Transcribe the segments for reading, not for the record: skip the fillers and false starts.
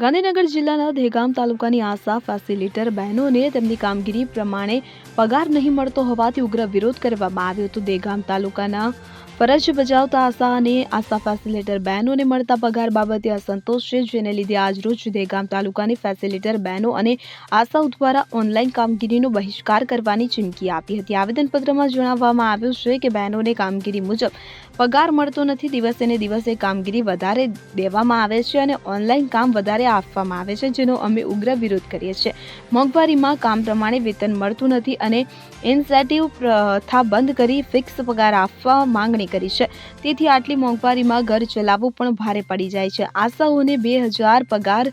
ગાંધીનગર જિલ્લાના દહેગામ તાલુકાની આશા ફેસિલિટર બહેનોને તેમની કામગીરી પ્રમાણે પગાર નહીં મળતો હોવાથી ઉગ્ર વિરોધ કરવામાં આવ્યો હતો। દહેગામ તાલુકાના ફરજ બજાવતા આશા અને આશા ફેસિલિટર બહેનોને મળતા પગાર બાબતે અસંતોષ છે, જેને લીધે આજરોજ દહેગામ તાલુકાની ફેસિલિટર બહેનો અને આશાઓ દ્વારા ઓનલાઈન કામગીરીનો બહિષ્કાર કરવાની ચીમકી આપી હતી। આવેદનપત્રમાં જણાવવામાં આવ્યું છે કે બહેનોને કામગીરી મુજબ પગાર મળતો નથી, દિવસે ને દિવસે કામગીરી વધારે દેવામાં આવે છે અને ઓનલાઈન કામ વધારે આપવામાં આવે છે, જેનો અમે ઉગ્ર વિરોધ કરીએ છીએ। મોંઘવારીમાં કામ પ્રમાણે વેતન મળતું નથી અને ઇન્સેન્ટિવ પ્રથા બંધ કરી ફિક્સ પગાર આપવા માંગણી કરી છે। તેથી આટલી મોંઘવારીમાં ઘર ચલાવવું પણ ભારે પડી જાય છે। આશાઓને 2000 પગાર,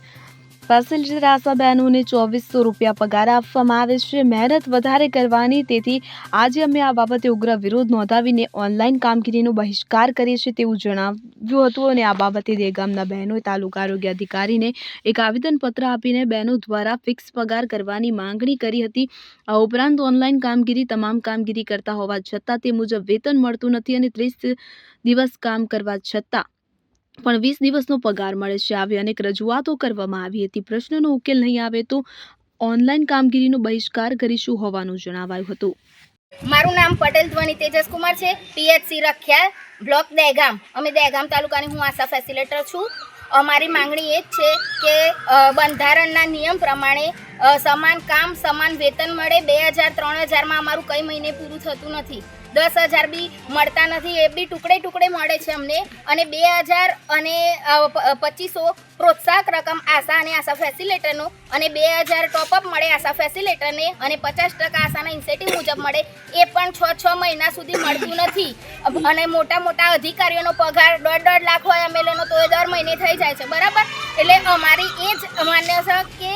ફેસિલિટર આશા બહેનોને 2400 રૂપિયા પગાર આપવામાં આવે છે। મહેનત વધારે કરવાની, તેથી આજે અમે આ બાબતે ઉગ્ર વિરોધ નોંધાવીને ઓનલાઈન કામગીરીનો બહિષ્કાર કરીએ છીએ તેવું જણાવ્યું હતું અને આ બાબતે દહેગામના બહેનોએ તાલુકા આરોગ્ય અધિકારીને એક આવેદનપત્ર આપીને બહેનો દ્વારા ફિક્સ પગાર કરવાની માંગણી કરી હતી। આ ઉપરાંત ઓનલાઈન કામગીરી તમામ કામગીરી કરતા હોવા છતાં તે મુજબ વેતન મળતું નથી અને 30 દિવસ કામ કરવા છતાં પણ 20 દિવસનો પગાર મળે છે। આવી અનેક રજૂઆતો કરવામાં આવી હતી। પ્રશ્નનો ઉકેલ નહીં આવે તો ઓનલાઈન કામગીરીનો બહિષ્કાર કરીશું હોવાનું જણાવાયું હતું। મારું નામ પટેલ ધ્વનિ તેજસ કુમાર છે, પીએચસી રખિયાલ, બ્લોક દહેગામ। અમે દહેગામ તાલુકાની હું આશા ફેસિલિટર છું। અમારી માંગણી એ જ છે કે બંધારણના નિયમ પ્રમાણે સમાન કામ સમાન વેતન મળે। 2000-3000માં અમારું કઈ મહિને પૂરું થતું નથી। 10,000 બી મળતા નથી, એ બી ટુકડે મળે છે અમને। અને 2000 અને 2500 પ્રોત્સાહક રકમ આશા અને આશા ફેસિલિટરનો અને 2000 ટોપઅપ મળે આશા ફેસિલિટરને અને 50% આશાના ઇન્સેન્ટિવ મુજબ મળે, એ પણ 6 મહિના સુધી મળતું નથી। અને મોટા અધિકારીઓનો પગાર 1.5 લાખ હોય એમએલએનો, તો એ દર મહિને થઈ જાય છે, બરાબર। એટલે અમારી એ જ માન્ય છે કે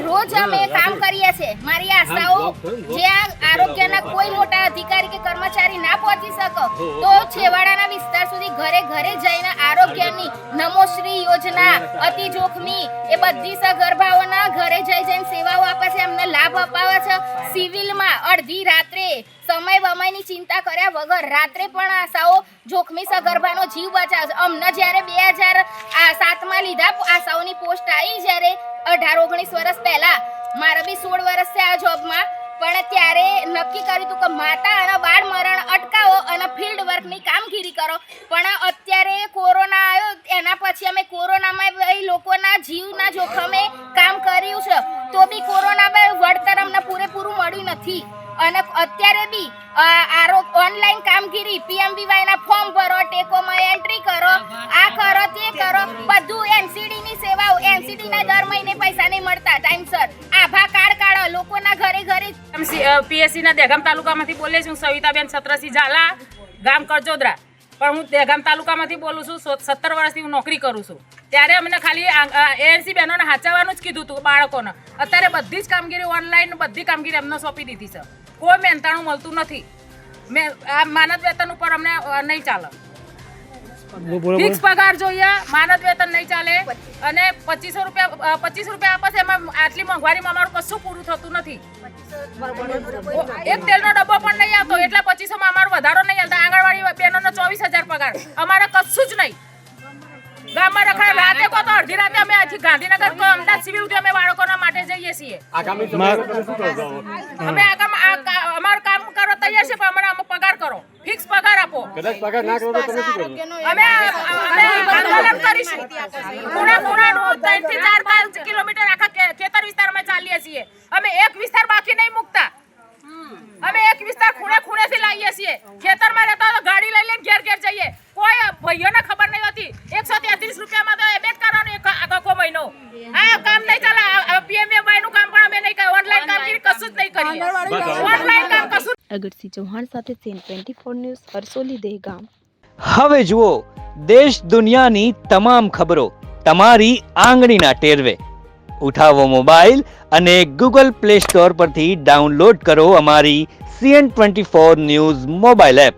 રોજ અમે કામ કરીએ છીએ। મારી આશાઓ જ્યાં આરોગ્યના કોઈ મોટા અધિકારી કે કર્મચારી ના પહોંચી શકો તો છેવાડાના વિસ્તાર સુધી ઘરે જઈને આરોગ્યની નમોશ્રી યોજના, અતિ જોખમી, એ બધી સગર્ભાઓના ઘરે જઈને સેવાઓ આપે છે, એમને લાભ અપાવે છે। સિવિલમાં અડધી રાત્રે સમયની ચિંતા કર્યા વગર રાત્રે પણ આશાઓ જોખમી સગર્ભાનો જીવ બચાવે છે। અમને જ્યારે 2007માં લીધા આશાઓની પોસ્ટ આવી, જ્યારે 18-19 વર્ષ પહેલા, મારા બી 16 વર્ષ છે આ જોબમાં, પણ ત્યારે નક્કી કર્યું હતું કે માતા અને બાળ મરણ અટકાવો અને ફિલ્ડ વર્કની કામગીરી કરો। પણ અત્યારે કોરોના આવ્યો, એના પછી અમે કોરોનામાં લોકોના જીવના જોખમે કામ કર્યું છે, તો બી કોરોનામાં વળતર અમને પૂરેપૂરું મળ્યું નથી। અને અત્યારે બી ઓનલાઈન કામગીરી, PMVYના ફોર્મ ભરો, ટેકોમાં એન્ટ્રી કરો, આ કરો તે કરો, બધું NCDની સેવાઓ, NCDના દર મહિને પૈસા નહીં મળતા ટાઈમસર, આભા કાર્ડ કાઢો, લોકોના ઘરે પીએસસીના દહેગામ તાલુકામાંથી બોલે છું, સવિતાબેન છત્રસિંહ ઝાલા, ગામ કરજોદરા। પણ હું દહેગામ તાલુકામાંથી બોલું છું। 17 વર્ષથી હું નોકરી કરું છું। ત્યારે અમને ખાલી ANC બહેનોને હાચવવાનું જ કીધું હતું બાળકોને। અત્યારે બધી જ કામગીરી ઓનલાઈન, બધી કામગીરી અમને સોંપી દીધી છે। કોઈ મહેનતાણું મળતું નથી। માનદ વેતન ઉપર અમને નહીં ચાલે, ફિક્સ પગાર જોઈએ, માનદ વેતન નહીં ચાલે। અને 2500 રૂપિયા આપે છે, એમાં આટલી મોંઘવારીમાં અમારું કશું પૂરું થતું નથી। એક તેલનો ડબ્બો પણ નહીં આવતો, એટલે 2500માં અમારો વધારો નહીં આવતા। આંગણવાડી બહેનોનો 24,000 પગાર, અમારે કશું જ નહીં। ગામમાં રખડે રાતે કહો તો અડધી રાતે અમે અહીંથી ગાંધીનગર અમદાવાદ સિવિલ અમે બાળકોના માટે જઈએ છીએ। અમે અમારું કામ કરવા તૈયાર છે, પણ અમને પગાર કરો, ફિક્સ પગાર આપો। અમે આંદોલન કરીશું। ખૂણા 3 થી 4 કિલોમીટર આખા ખેતર વિસ્તારમાં ચાલીએ છીએ। અમે એક વિસ્તાર બાકી નહીં મૂકતા। અમે એક વિસ્તાર ખૂણેથી લાવીએ છીએ। ખેતરમાં રહેતા તો ગાડી લઈ લઈને ઘેર જઈએ। કોઈ ભાઈઓને ખબર નહીં હોતી, 133 રૂપિયામાં તો એમ જ કરવાનું આખો મહિનો। આ કામ નહીં ચાલે। PMVYનું કામ પણ અમે નહીં કરીએ, ઓનલાઈન કામગીરી કશું જ નહીં કરીએ। ઓનલાઈન કામ કશું। અગરસિંહ ચૌહાણ સાથે સીન 24 ન્યૂઝ, હરસોલી, દહેગામ। હવે જુઓ દેશ દુનિયાની તમામ ખબરો તમારી આંગળીના ટેરવે। ઉઠાવો મોબાઈલ અને ગૂગલ પ્લે સ્ટોર પરથી ડાઉનલોડ કરો અમારી CN24 ન્યૂઝ મોબાઈલ એપ।